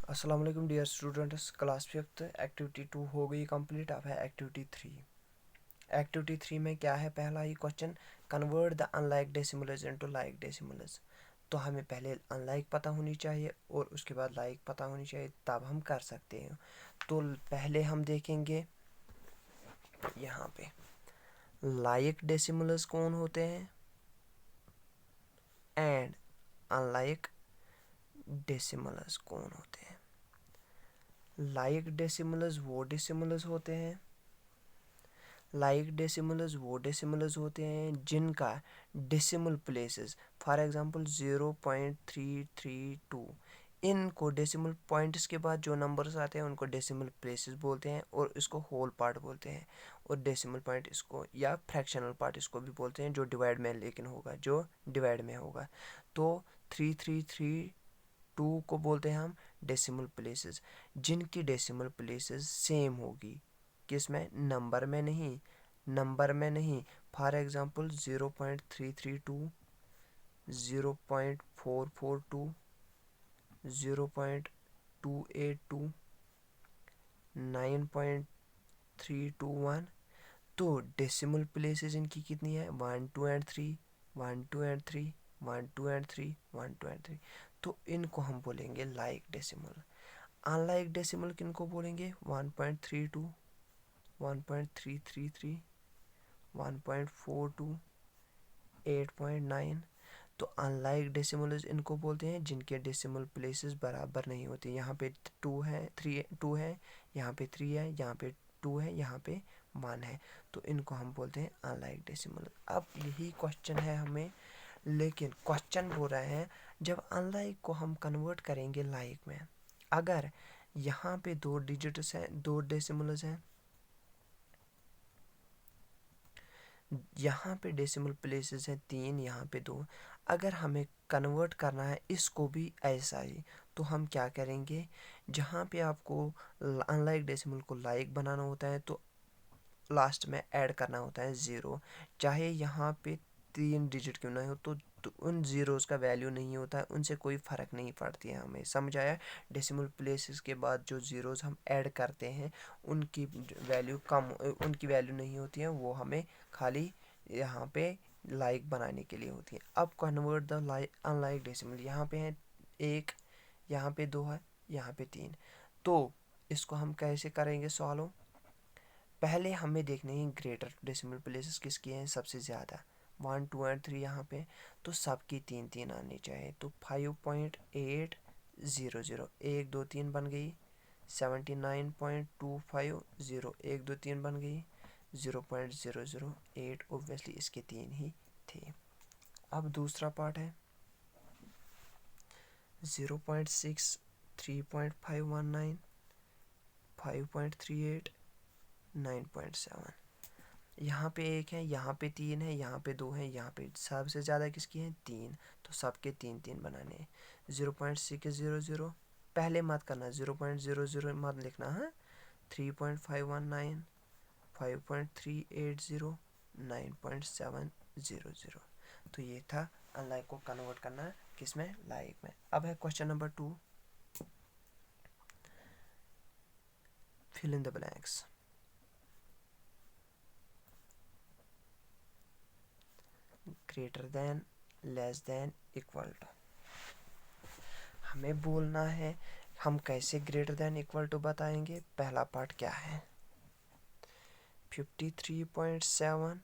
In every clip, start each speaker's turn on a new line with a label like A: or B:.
A: अस्सलाम वालेकुम dear students. Class fifth activity 2 हो गई कंप्लीट। अब है एक्टिविटी 3। एक्टिविटी 3 में क्या है? पहला ही question, convert the unlike decimals into like decimals. तो हमें पहले अनलाइक पता होनी चाहिए और उसके बाद लाइक पता होनी चाहिए, तब हम कर सकते हैं। तो पहले हम देखेंगे यहाँ पे लाइक डेसिमल्स कौन होते हैं एंड अनलाइक डेसिमल्स कौन होते हैं। लाइक डेसिमल्स वो डेसिमल्स होते हैं जिनका डेसिमल प्लेसेस, फॉर एग्जांपल 0.332, इनको डेसिमल पॉइंट्स के बाद जो नंबर्स आते हैं उनको डेसिमल प्लेसेस बोलते हैं और इसको होल पार्ट बोलते हैं। और डेसिमल पॉइंट इसको या फ्रैक्शनल पार्ट इसको भी बोलते हैं, जो डिवाइड में लेकिन होगा, जो डिवाइड में होगा। तो 3332 को बोलते हैं हम डेसिमल प्लेसेस, जिनकी डेसिमल प्लेसेस सेम होगी। किस में? नंबर में नहीं। For example 0.332, 0.442, 0.282, 9.321। तो डेसिमल प्लेसेस इनकी कितनी है? 1 2 एंड 3, 1 2 एंड 3, 1 2 एंड 3, 1 2 एंड 3। तो इनको हम बोलेंगे लाइक डेसिमल। अनलाइक डेसिमल किनको बोलेंगे? 1.32, 1.333, 1.42, 8.9। तो अनलाइक डेसिमल्स इनको बोलते हैं जिनके डेसिमल प्लेसेस बराबर नहीं होते। यहाँ पे 2 है, 2 है, यहाँ पे 3 है, यहाँ पे 2 है, यहाँ पे 1 है। तो इनको हम बोलते हैं अनलाइक डेसिमल। अब यही क्वेश्चन है हमें, लेकिन क्वेश्चन बोल रहे हैं जब अनलाइक को हम कन्वर्ट करेंगे लाइक में, अगर यहाँ पे 2 डिजिट्स हैं, 2 डेसिमल्स हैं, यहाँ पे डेसिमल प्लेसेस हैं 3, यहाँ पे 2। अगर हमें कन्वर्ट करना है इसको भी ऐसा ही, तो हम क्या करेंगे? जहाँ पे आपको अनलाइक डेसिमल को लाइक बनाना होता है तो लास्ट में ऐड करना होता है 0, चाहे यहाँ पे 3 डिजिट क्यों ना हो। तो उन ज़ीरोज़ का वैल्यू नहीं होता है, उनसे कोई फ़र्क नहीं पड़ती है। हमें समझ आया? डेसिमल प्लेसेस के बाद जो ज़ीरोज़ हम ऐड करते हैं उनकी वैल्यू उनकी वैल्यू नहीं होती है, वो हमें खाली यहाँ पे लाइक बनाने के लिए होती है। अब convert the like unlike decimal, यहाँ पे है 1, यहाँ पे 2 है, यहाँ पे 3। तो इसको हम कैसे करेंगे सॉल्व? पहले हमें देखने हैं ग्रेटर डेसिमल प्लेसेस किसकी हैं सबसे ज़्यादा, 1 2 एंड 3 यहाँ पे। तो सबकी 3 आनी चाहिए। तो 5.800, 1 2 3 बन गई। 79.250, 1 2 3 बन गई। 0.008, ओब्वियसली इसके 3 ही थे। अब दूसरा पार्ट है 0.6, 3.519, 5.38, 9.7। यहाँ पे 1 है, यहाँ पे 3 है, यहाँ पे 2 है, यहाँ पे सबसे ज़्यादा किसकी है? 3। तो सबके 3 बनाने हैं। 0.600 पहले मत करना, 0.00 मत लिखना है। 3.519, 5.380, 9.700। तो ये था अनलाइक को कन्वर्ट करना किस में? लाइक में। अब है question number 2, fill in the blanks. Greater than, less than, equal to. हमें बोलना है हम कैसे ग्रेटर देन इक्वल टू बताएंगे। पहला पार्ट क्या है? 53.7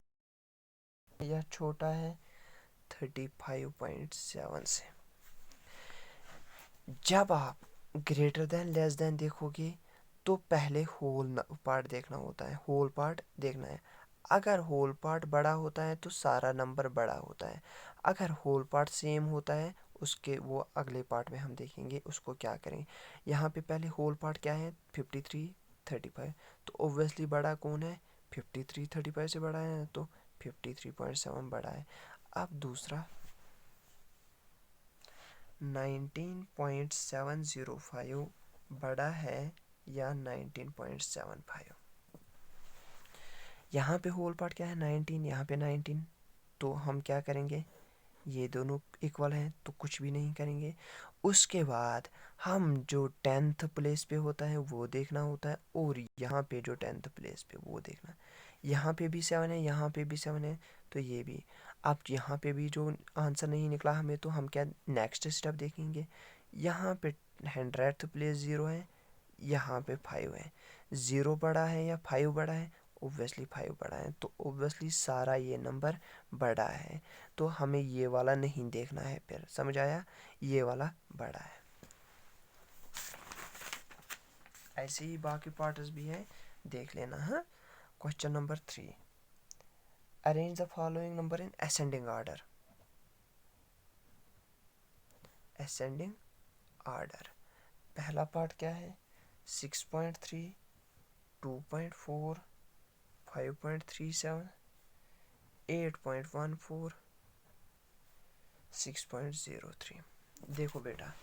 A: यह छोटा है 35.7 से। जब आप ग्रेटर देन लेस देन देखोगे तो पहले होल पार्ट देखना होता है, होल पार्ट देखना है। अगर होल पार्ट बड़ा होता है तो सारा नंबर बड़ा होता है। अगर होल पार्ट सेम होता है उसके वो अगले पार्ट में हम देखेंगे उसको क्या करेंगे। यहाँ पे पहले होल पार्ट क्या है? 53 35। तो ओब्वियसली बड़ा कौन है? 53 35 से बड़ा है, तो 53.7 बड़ा है। अब दूसरा 19.705 बड़ा है या 19.75। यहाँ पे होल पार्ट क्या है? 19, यहाँ पे 19। तो हम क्या करेंगे? ये दोनों इक्वल हैं तो कुछ भी नहीं करेंगे। उसके बाद हम जो 10th प्लेस पे होता है वो देखना होता है, और यहाँ पे जो 10th प्लेस पे वो देखना। यहाँ पे भी 7 है, यहाँ पे भी 7 है, तो ये भी। अब यहाँ पे भी जो आंसर नहीं निकला हमें, तो हम क्या नेक्स्ट स्टेप देखेंगे। यहाँ पे 100th प्लेस 0 है, यहाँ पे 5 है। 0 बड़ा है या 5 बड़ा है? ओब्वियसली 5 बड़ा है, तो ओब्वियसली सारा ये नंबर बड़ा है, तो हमें ये वाला नहीं देखना है। फिर समझ आया, ये वाला बड़ा है। ऐसे ही बाकी पार्ट्स भी हैं, देख लेना। हाँ, question number 3, arrange the following number in ascending order. Ascending order, पहला पार्ट क्या है? 6.3, 2.4, 5.37, 8.14, 6.03। देखो बेटा,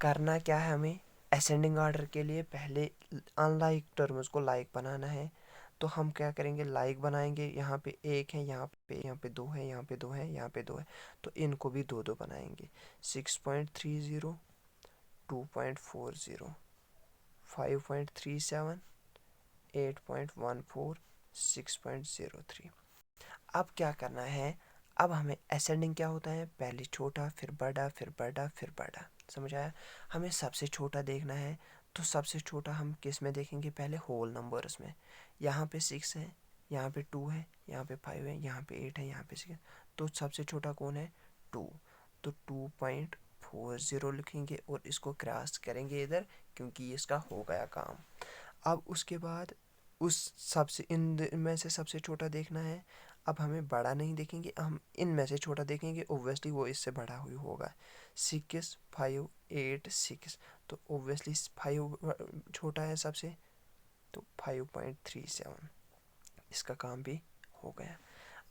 A: करना क्या है हमें। असेंडिंग ऑर्डर के लिए पहले अनलाइक टर्म्स को लाइक बनाना है, तो हम क्या करेंगे, लाइक बनाएंगे। यहाँ पे 1 है, यहाँ पे 2 है, यहाँ पे 2 है, यहाँ पे 2 है, तो इनको भी 2 2 बनाएंगे। 6.30, 2.40, 5.37, 8.14, 6.03। अब क्या करना है, अब हमें असेंडिंग क्या होता है, पहले छोटा फिर बड़ा फिर बड़ा फिर बड़ा। समझ आया? हमें सबसे छोटा देखना है, तो सबसे छोटा हम किस में देखेंगे, पहले होल नंबर्स में। यहाँ पे 6 है, यहाँ पे 2 है, यहाँ पे 5 है, यहाँ पे 8 है, यहाँ पे 6 है, तो सबसे छोटा कौन है, 2। तो 2.40 लिखेंगे और इसको क्रॉस करेंगे इधर, क्योंकि इसका हो गया काम। अब उसके बाद उस सबसे इन में से सबसे छोटा देखना है। अब हमें बड़ा नहीं देखेंगे, हम इनमें से छोटा देखेंगे, ओब्वियसली वो इससे बड़ा हुई होगा। 6, 5, 8, 6, तो ओब्वियसली 5 छोटा है सबसे, तो 5.37, इसका काम भी हो गया।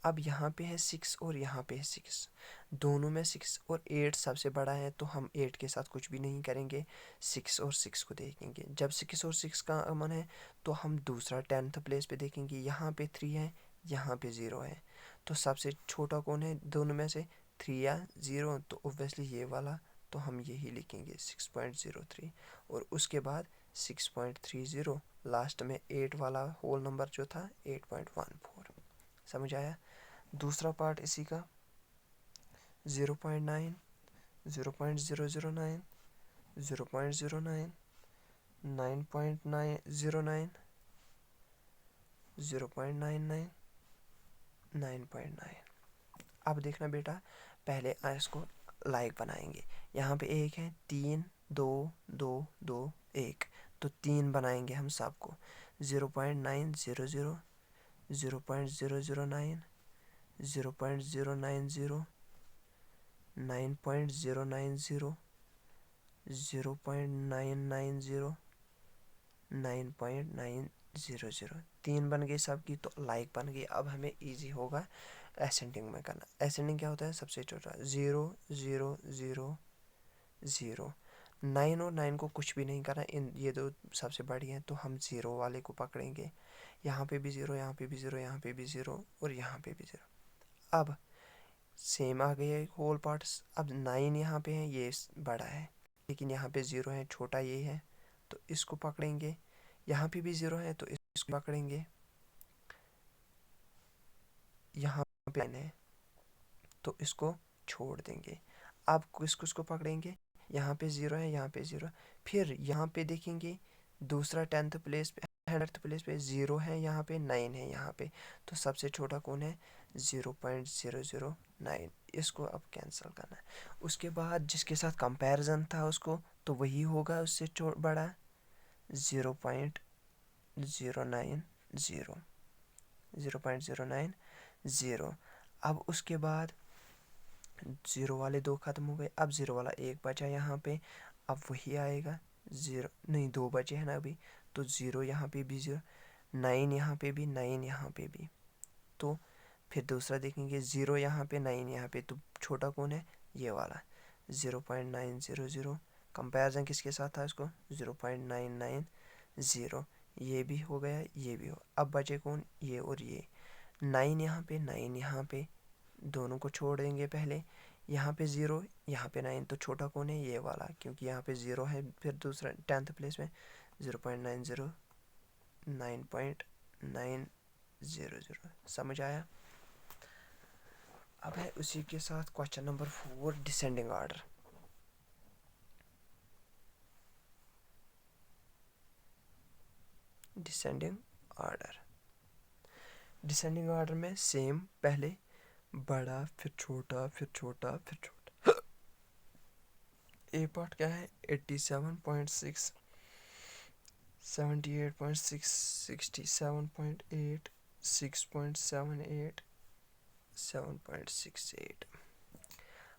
A: अब यहाँ पे है 6 और यहाँ पे है 6, दोनों में 6 और 8 सबसे बड़ा है, तो हम 8 के साथ कुछ भी नहीं करेंगे, 6 और 6 को देखेंगे। जब 6 और 6 का अमन है, तो हम दूसरा 10th प्लेस पे देखेंगे। यहाँ पे 3 है, यहाँ पे 0 है, तो सबसे छोटा कौन है दोनों में से, 3 या 0, तो ओब्वियसली ये वाला, तो हम यही लिखेंगे 6.03। और उसके बाद 6.30, लास्ट में 8 वाला होल नंबर जो था 8.14। समझ आया? दूसरा पार्ट इसी का 0.9, 0.009, 0.09, 9.909, 0.99, 9.9। अब देखना बेटा, पहले इसको लाइक बनाएंगे। यहाँ पे 1 है, 3, 2, 2, 2, 1, तो 3 बनाएंगे हम सबको। 0.900, 0.009, 0.090, 9.090, 0.990, 9.900। 3 बन गई सबकी, तो लाइक बन गई। अब हमें इजी होगा असेंडिंग में करना। असेंडिंग क्या होता है, सबसे छोटा 0 0 0 0। 9 और 9 को कुछ भी नहीं करना, इन ये दो सबसे बड़ी हैं, तो हम 0 वाले को पकड़ेंगे। यहाँ पे भी 0, यहाँ पे भी 0, यहाँ पे भी 0 और यहाँ पे भी 0। अब सेम आ गए होल पार्ट्स। अब 9 यहाँ पे है, ये बड़ा है, लेकिन यहाँ पे 0 है, छोटा ये है, तो इसको पकड़ेंगे। यहाँ पे भी 0 है, तो इसको पकड़ेंगे। यहाँ पे 9 है, तो इसको छोड़ देंगे। अब किसको इसको पकड़ेंगे, यहाँ पे 0 है, यहाँ पे 0। फिर यहाँ पे देखेंगे दूसरा 10th प्लेस पे, 100th प्लेस पे 0 है, यहाँ पे 9 है, यहाँ पे, तो सबसे छोटा कौन है, 0.009। इसको अब कैंसिल करना है। उसके बाद जिसके साथ कंपैरिजन था उसको, तो वही होगा उससे बड़ा, 0.090, 0.090। अब उसके बाद 0 वाले 2 ख़त्म हो गए, अब 0 वाला 1 बचा यहाँ पे। अब वही आएगा, 0 नहीं 2 बचे हैं ना अभी, तो 0 यहाँ पे भी 0, 9 यहाँ पे भी, 9 यहाँ पे भी। तो फिर दूसरा देखेंगे, 0 यहाँ पे, 9 यहाँ पे, तो छोटा कौन है, ये वाला 0.900। कंपैरिजन किसके साथ था इसको, 0.990। ये भी हो गया, ये भी हो। अब बचे कौन, ये और ये। 9 यहाँ पे, 9 यहाँ पे, दोनों को छोड़ देंगे पहले। यहाँ पे 0, यहाँ पे 9, तो छोटा कौन है, ये वाला, क्योंकि यहाँ पे 0 है। फिर दूसरा 10th प्लेस में 0.90, 9.900। समझ आया। अब है उसी के साथ question number 4, descending order. Descending order, descending order में सेम, पहले बड़ा, फिर छोटा, फिर छोटा, फिर छोटा। ए पार्ट क्या है, 87.6, 78.6, 67.8, 6.78, 7.68।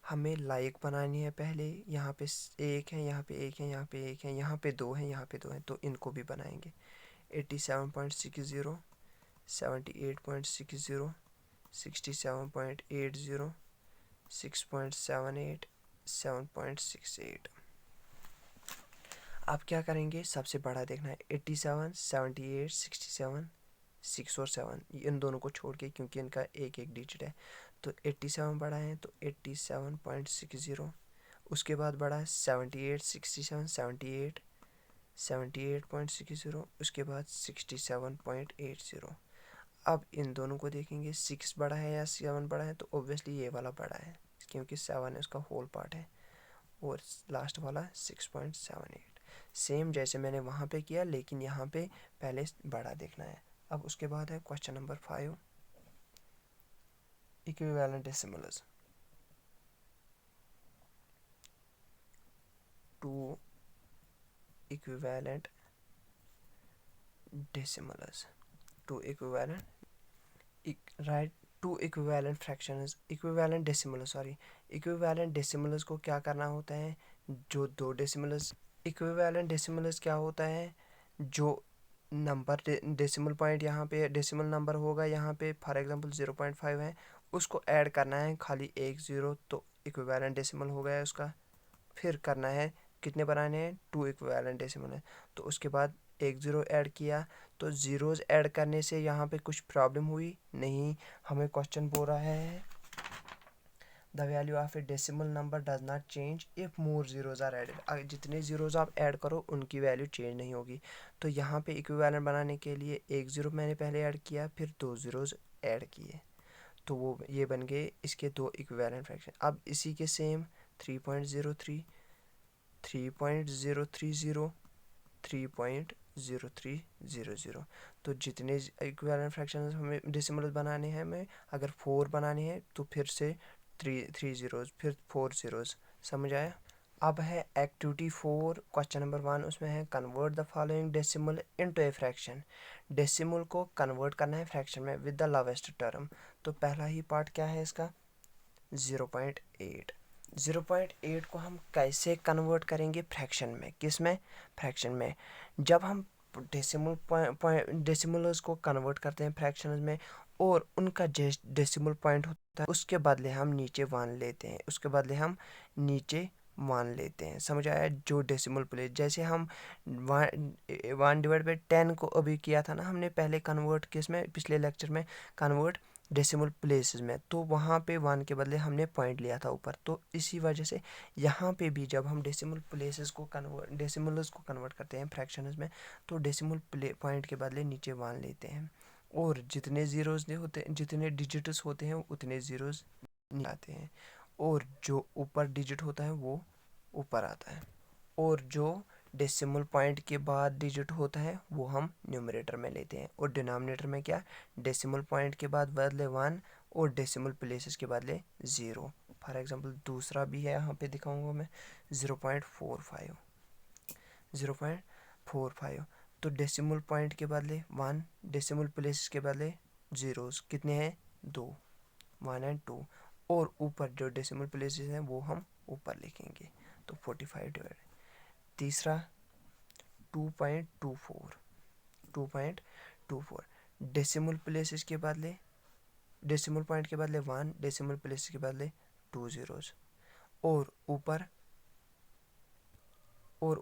A: हमें लाइक बनानी है पहले। यहाँ पे एक है, यहाँ पे एक है, यहाँ पे एक है, यहाँ पे दो है, यहाँ पे दो है, तो इनको भी बनाएंगे। 87.60, 78.60, 67.80, 6.78, 7.68। आप क्या करेंगे, सबसे बड़ा देखना है 87, 78, 67, 6 और 7, इन दोनों को छोड़ के, क्योंकि इनका एक एक डिजिट है। तो 87 बड़ा है तो 87.60, उसके बाद बड़ा है 78, 67, 78, 78.60, उसके बाद 67.80। अब इन दोनों को देखेंगे, 6 बड़ा है या 7 बड़ा है, तो ऑब्वियसली ये वाला बड़ा है, क्योंकि 7 उसका होल पार्ट है, और लास्ट वाला 6.78। सेम जैसे मैंने वहाँ पे किया, लेकिन यहाँ पे पहले बड़ा देखना है। अब उसके बाद है question number 5, equivalent decimals. 2 equivalent decimals, 2 equivalent, right, 2 equivalent fractions, equivalent decimals, sorry, equivalent decimals को क्या करना होता है, जो दो डेसिमल्स, इक्विवेलेंट डेसिमल्स क्या होता है, जो नंबर डेसिमल पॉइंट यहाँ पे डेसिमल नंबर होगा, यहाँ पे फॉर एग्जांपल 0.5 है, उसको ऐड करना है खाली एक ज़ीरो, तो इक्विवेलेंट डेसिमल हो गया उसका। फिर करना है, कितने बनाने हैं, 2 इक्विवेलेंट डेसिमल है, तो उसके बाद एक ज़ीरो ऐड किया। तो ज़ीरोज़ ऐड करने से यहाँ पे कुछ प्रॉब्लम हुई नहीं। हमें क्वेश्चन बोल रहा है the value of a decimal number does not change if more zeros are added. जितने ज़ीरोज़ आप ऐड करो उनकी वैल्यू चेंज नहीं होगी। तो यहाँ पे इक्विवेलेंट बनाने के लिए एक ज़ीरो मैंने पहले ऐड किया, फिर 2 ज़ीरोज़ ऐड किए, तो वो ये बन गए इसके 2 इक्विवेलेंट फ्रैक्शन। अब इसी के सेम 3.03, 3.030, 3.0300। तो जितने इक्विवेलेंट फ्रैक्शंस हमें डेसिमल बनाने हैं, हमें अगर 4 बनाने हैं तो फिर से 3 ज़ीरोज़, फिर 4 ज़ीरोज़। समझ आया। अब है एक्टिविटी 4, क्वेश्चन नंबर 1, उसमें है convert the following decimal into a fraction. Decimal को कन्वर्ट करना है फ्रैक्शन में विद द लोवेस्ट टर्म। तो पहला ही पार्ट क्या है इसका, 0.8। 0.8 को हम कैसे कन्वर्ट करेंगे फ्रैक्शन में, किस में, फ्रैक्शन में। जब हम डेसिमल्स को कन्वर्ट करते हैं फ्रैक्शंस में, और उनका डेसिमल पॉइंट होता है, उसके बदले हम नीचे 1 लेते हैं, उसके बदले हम नीचे 1 लेते हैं। समझ आया। जो डेसिमल प्लेस, जैसे हम 1/10 को अभी किया था ना हमने पहले कन्वर्ट, किस में, पिछले लेक्चर में कन्वर्ट डेसिमल प्लेसेस में, तो वहाँ पे 1 के बदले हमने पॉइंट लिया था ऊपर। तो इसी वजह से यहाँ पे भी जब हम डेसिमल प्लेसेस को डेसिमल्स को कन्वर्ट करते हैं फ्रैक्शंस में, तो डेसिमल पॉइंट के बदले नीचे 1 लेते हैं, और जितने ज़ीरोज़ होते हैं, जितने डिजिट्स होते हैं, उतने ज़ीरोज़ नीचे आते हैं, और जो ऊपर डिजिट होता है वो ऊपर आता है, और जो डेसिमल पॉइंट के बाद डिजिट होता है वो हम न्यूमरेटर में लेते हैं, और डिनोमिनेटर में क्या, डेसिमल पॉइंट के बाद बदले 1 और डेसिमल प्लेसेस के बदले 0। फॉर एग्जांपल दूसरा भी है, यहाँ पे दिखाऊंगा मैं, 0.45, 0.45। तो डेसिमल पॉइंट के बदले 1, डेसिमल प्लेसेस के बदले ज़ीरोज़, कितने हैं, 2, 1 एंड 2, और ऊपर जो डेसिमल प्लेसेस हैं वो हम ऊपर लिखेंगे, तो 45 डिवाइड। तीसरा 2.24, 2.24, डेसिमल प्लेसेस के बदले, डेसिमल पॉइंट के बदले 1, डेसिमल प्लेसेस के बदले 2 ज़ीरोज़, और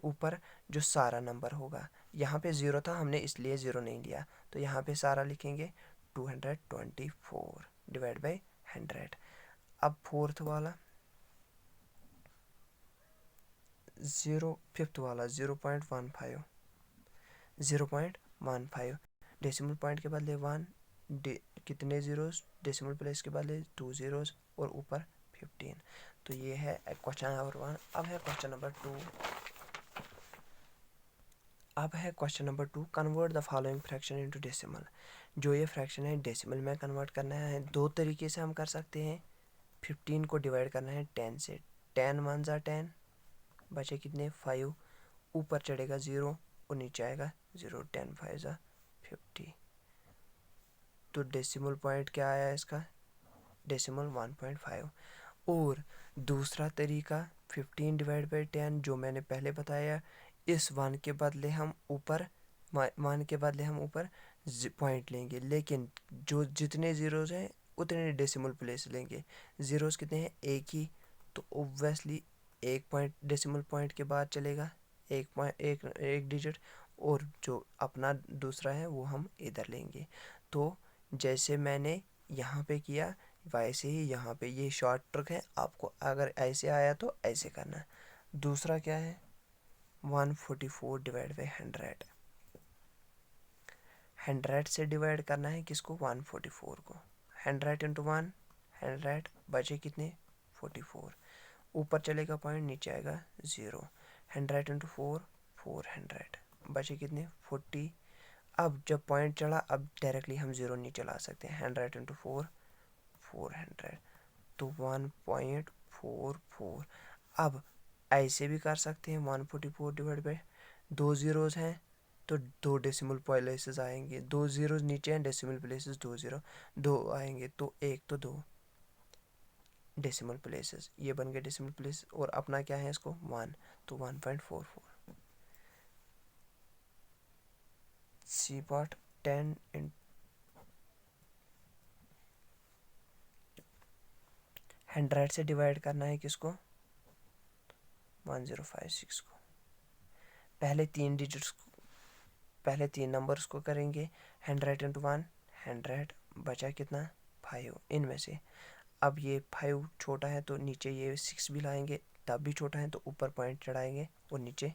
A: ऊपर जो सारा नंबर होगा, यहाँ पे 0 था हमने इसलिए 0 नहीं लिया, तो यहाँ पे सारा लिखेंगे 224 डिवाइड बाई 100। अब फोर्थ वाला फिफ्थ वाला 0.15 डेसिमल पॉइंट के बदले 1, कितने ज़ीरोस, डेसिमल प्लेस के बदले 2 ज़ीरोस और ऊपर 15। तो ये है क्वेश्चन नंबर 1। अब है question number 2। Convert the following fraction into decimal. जो ये फ्रैक्शन है डेसिमल में कन्वर्ट करना है। दो तरीके से हम कर सकते हैं। 15 को डिवाइड करना है 10 से। 10 1 ज़ा 10, बचे कितने 5, ऊपर चढ़ेगा 0 और नीचे आएगा 0। 10 5 ज़ा 50। तो डेसिमल पॉइंट क्या आया इसका, डेसिमल 1.5। और दूसरा तरीका 15 डिवाइड बाई 10 जो मैंने पहले बताया, इस 1 के बदले हम ऊपर पॉइंट लेंगे, लेकिन जो जितने ज़ीरोज़ हैं उतने डेसिमल प्लेस लेंगे। ज़ीरोज़ कितने हैं, एक ही, तो ऑब्वियसली एक पॉइंट डेसिमल पॉइंट के बाद चलेगा, एक डिजिट, और जो अपना दूसरा है वो हम इधर लेंगे। तो जैसे मैंने यहाँ पे किया वैसे ही यहाँ पे, ये शॉर्ट ट्रिक है, आपको अगर ऐसे आया तो ऐसे करना है। दूसरा क्या है, 144 डिवाइड बाई 100। 100 से डिवाइड करना है किसको, 144 को। 100 इंटू 1 100, बचे कितने 44, ऊपर चलेगा पॉइंट, नीचे आएगा 0। 100 इंटू 4 400, बचे कितने 40। अब जब पॉइंट चढ़ा, अब डायरेक्टली हम 0 नहीं चला सकते। 100 इंटू 4 400, तो 1.44। अब ऐसे भी कर सकते हैं, 144 डिवाइड बाई, 2 ज़ीरोज़ हैं तो 2 डेसिमल प्लेसेस आएंगे, 2 ज़ीरोज़ नीचे हैं, डेसिमल प्लेसेस 2 ज़ीरो 2 आएंगे, तो 1 तो 2 डेसिमल प्लेसेस, ये बन गए डेसिमल प्लेस। और अपना क्या है इसको 1, तो 1.44। सी पार्ट 10 100 से डिवाइड करना है किसको, 1056 को। पहले 3 नंबर्स को करेंगे। 100 इंटू 1 100, बचा कितना 5 इनमें से। अब ये 5 छोटा है तो नीचे ये 6 भी लाएंगे, तब भी छोटा है तो ऊपर पॉइंट चढ़ाएंगे और नीचे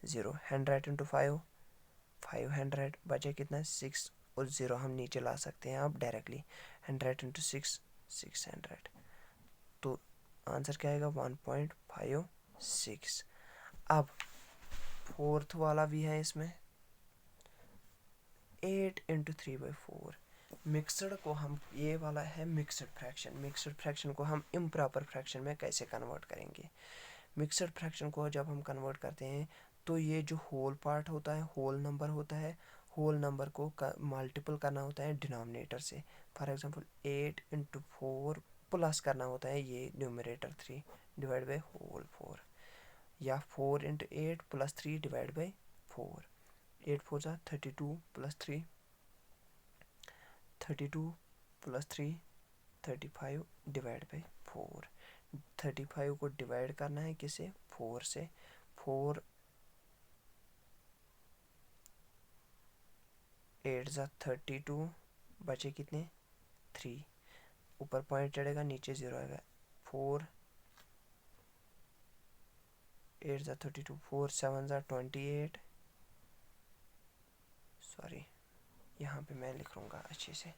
A: 0। 100 इंटू 5 500, बचे कितना 6 और 0 हम नीचे ला सकते हैं अब डायरेक्टली। 100 इंटू 6 600, तो आंसर क्या आएगा 1.56। अब फोर्थ वाला भी है इसमें, 8 इंटू 3/4। मिक्सड को हम, ये वाला है मिक्सड फ्रैक्शन को हम इम्प्रॉपर फ्रैक्शन में कैसे कन्वर्ट करेंगे। मिक्सड फ्रैक्शन को जब हम कन्वर्ट करते हैं तो ये जो होल पार्ट होता है, होल नंबर होता है, होल नंबर को मल्टीपल करना होता है डिनोमिनेटर से। फॉर एग्जांपल 8 इंटू 4 प्लस करना होता है ये न्यूमरेटर 3 डिवाइड बाई होल 4, या 4 इंटू 8 प्लस 3 डिवाइड बाई 4। 8 4 ज़ा 32 प्लस 3 32 प्लस 3 35 डिवाइड बाई 4। 35 को डिवाइड करना है किसे, 4 से। 4 8 ज़ा 32, बचे कितने 3, ऊपर पॉइंट चढ़ेगा नीचे 0 आएगा। 4 8 ज़ा 32, 4 7 ज़ा 28, सॉरी यहाँ पे मैं लिख लूँगा अच्छे से।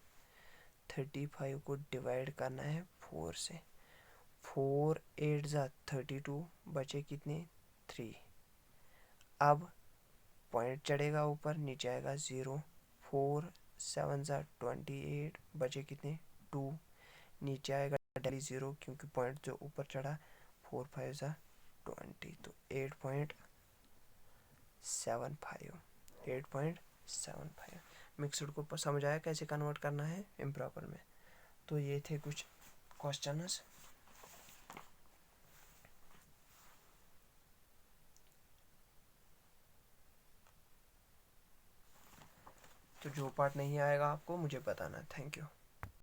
A: 35 को डिवाइड करना है 4 से। 4 8 ज़ा 32, बचे कितने 3। अब पॉइंट चढ़ेगा ऊपर, नीचे आएगा 0। 4 7 ज़ा 28, बचे कितने 2, नीचे आएगा डेली 0 क्योंकि पॉइंट जो ऊपर चढ़ा। 4 5 ज़ा 20, तो 8.75। मिक्सड को समझ आया कैसे कन्वर्ट करना है इम्प्रॉपर में। तो ये थे कुछ क्वेश्चंस। तो जो पार्ट नहीं आएगा आपको मुझे बताना। Thank you.